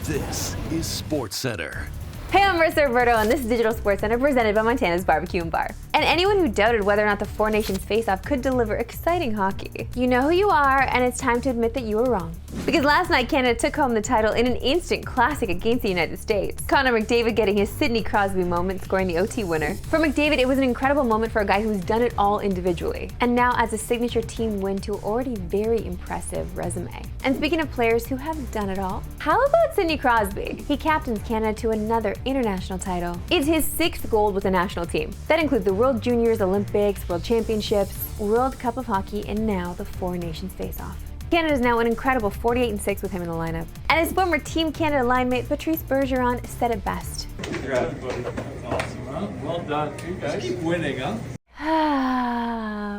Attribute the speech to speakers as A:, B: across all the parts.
A: This is Sportscentre.
B: Hey, I'm Marissa Roberto, and this is Digital Sportscentre presented by Montana's Barbecue and Bar. And anyone who doubted whether or not the Four Nations face-off could deliver exciting hockey, you know who you are, and it's time to admit that you were wrong. Because last night, Canada took home the title in an instant classic against the United States. Connor McDavid getting his Sidney Crosby moment, scoring the OT winner. For McDavid, it was an incredible moment for a guy who's done it all individually, and now adds a signature team win to an already very impressive resume. And speaking of players who have done it all, how about Sidney Crosby? He captains Canada to another international title. It's his 6th gold with the national team. That includes the World Juniors, Olympics, World Championships, World Cup of Hockey, and now the Four Nations face-off. Canada's now an incredible 48-6 with him in the lineup. And his former Team Canada line mate Patrice Bergeron said it best.
C: Congrats, buddy. That's awesome, huh? Well done. You guys keep winning, huh?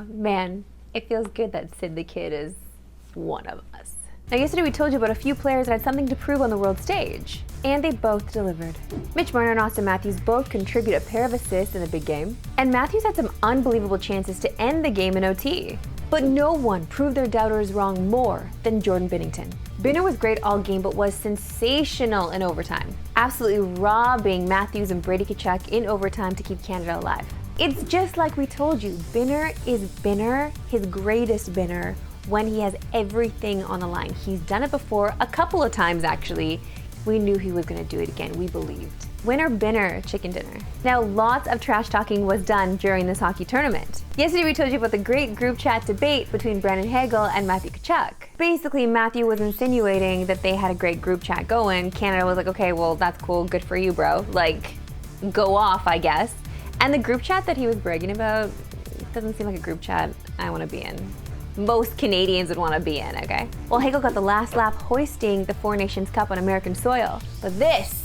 B: Man, it feels good that Sid the Kid is one of us. Now, yesterday we told you about a few players that had something to prove on the world stage, and they both delivered. Mitch Marner and Austin Matthews both contribute a pair of assists in the big game, and Matthews had some unbelievable chances to end the game in OT. But no one proved their doubters wrong more than Jordan Binnington. Binner was great all game, but was sensational in overtime, absolutely robbing Matthews and Brady Tkachuk in overtime to keep Canada alive. It's just like we told you, Binner is Binner, his greatest Binner, when he has everything on the line. He's done it before, a couple of times actually. We knew he was gonna do it again, we believed. Winner Binner, chicken dinner. Now, lots of trash talking was done during this hockey tournament. Yesterday we told you about the great group chat debate between Brandon Hagel and Matthew Tkachuk. Basically, Matthew was insinuating that they had a great group chat going. Canada was like, okay, well, that's cool, good for you, bro. Like, go off, I guess. And the group chat that he was bragging about doesn't seem like a group chat I wanna be in. Most Canadians would want to be in, okay? Well, Hagel got the last lap hoisting the Four Nations Cup on American soil. But this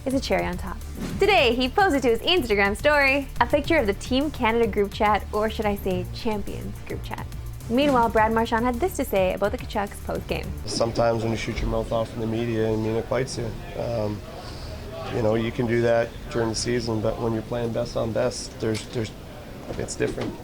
B: is a cherry on top. Today, he posted to his Instagram story a picture of the Team Canada group chat, or should I say Champions group chat. Meanwhile, Brad Marchand had this to say about the Tkachuks post-game.
D: Sometimes when you shoot your mouth off in the media, it bites you. You can do that during the season, but when you're playing best on best, it's different,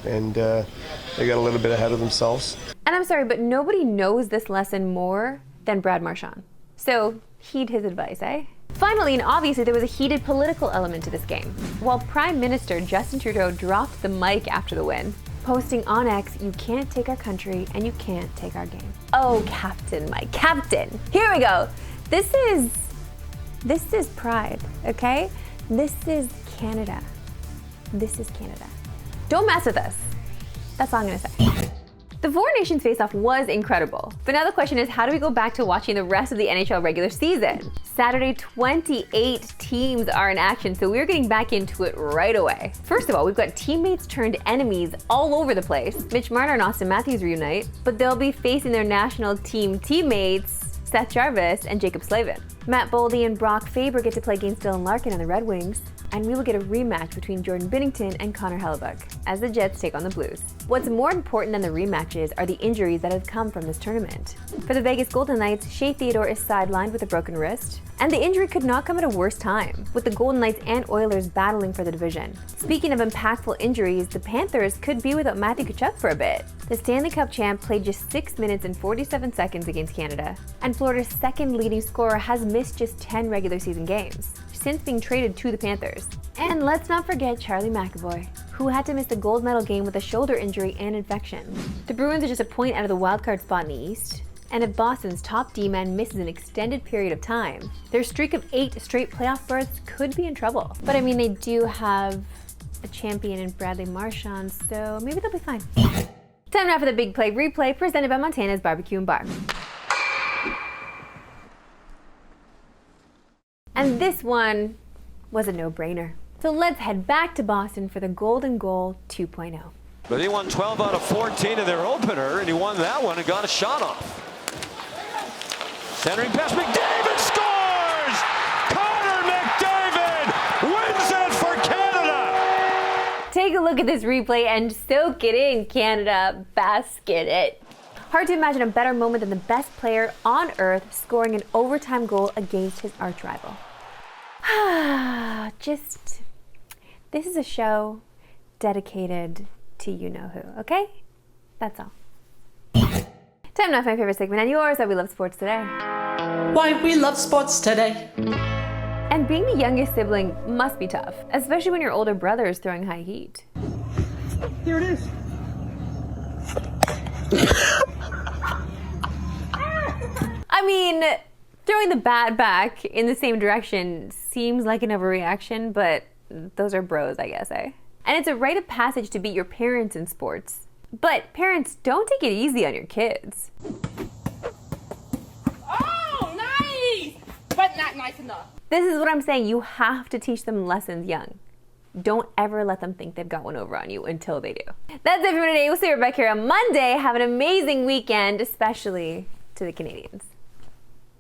D: and they got a little bit ahead of themselves.
B: And I'm sorry, but nobody knows this lesson more than Brad Marchand. So heed his advice, eh? Finally, and obviously, there was a heated political element to this game. While Prime Minister Justin Trudeau dropped the mic after the win, posting on X, "You can't take our country and you can't take our game." Oh, Captain, my Captain. Here we go. This is pride, okay? This is Canada. This is Canada. Don't mess with us. That's all I'm gonna say. The Four Nations face-off was incredible, but now the question is, how do we go back to watching the rest of the NHL regular season? Saturday, 28 teams are in action, so we're getting back into it right away. First of all, we've got teammates turned enemies all over the place. Mitch Marner and Austin Matthews reunite, but they'll be facing their national team teammates, Seth Jarvis and Jacob Slavin. Matt Boldy and Brock Faber get to play against Dylan Larkin and the Red Wings, and we will get a rematch between Jordan Binnington and Connor Hellebuck as the Jets take on the Blues. What's more important than the rematches are the injuries that have come from this tournament. For the Vegas Golden Knights, Shea Theodore is sidelined with a broken wrist, and the injury could not come at a worse time, with the Golden Knights and Oilers battling for the division. Speaking of impactful injuries, the Panthers could be without Matthew Tkachuk for a bit. The Stanley Cup champ played just 6 minutes and 47 seconds against Canada, and Florida's second leading scorer has missed just 10 regular season games since being traded to the Panthers. And let's not forget Charlie McAvoy, who had to miss the gold medal game with a shoulder injury and infection. The Bruins are just a point out of the wildcard spot in the East, and if Boston's top D-man misses an extended period of time, their streak of 8 straight playoff berths could be in trouble. But I mean, they do have a champion in Bradley Marchand, so maybe they'll be fine. Time now for the Big Play Replay, presented by Montana's Barbecue and Bar. And this one was a no-brainer. So let's head back to Boston for the Golden Goal 2.0.
E: But he won 12 out of 14 in their opener, and he won that one and got a shot off. Centering pass, McDavid scores! Connor McDavid wins it for Canada!
B: Take a look at this replay and soak it in, Canada. Bask in it. Hard to imagine a better moment than the best player on earth scoring an overtime goal against his arch rival. This is a show dedicated to you-know-who, okay? That's all. Time now for my favorite segment and yours that we love sports today.
F: Why we love sports today.
B: And being the youngest sibling must be tough, especially when your older brother is throwing high heat.
G: Here it is.
B: I mean, throwing the bat back in the same direction seems like an overreaction, but those are bros, I guess, eh? And it's a rite of passage to beat your parents in sports. But parents, don't take it easy on your kids.
G: Oh, nice! But not nice enough.
B: This is what I'm saying. You have to teach them lessons young. Don't ever let them think they've got one over on you until they do. That's it for today. We'll see you right back here on Monday. Have an amazing weekend, especially to the Canadians.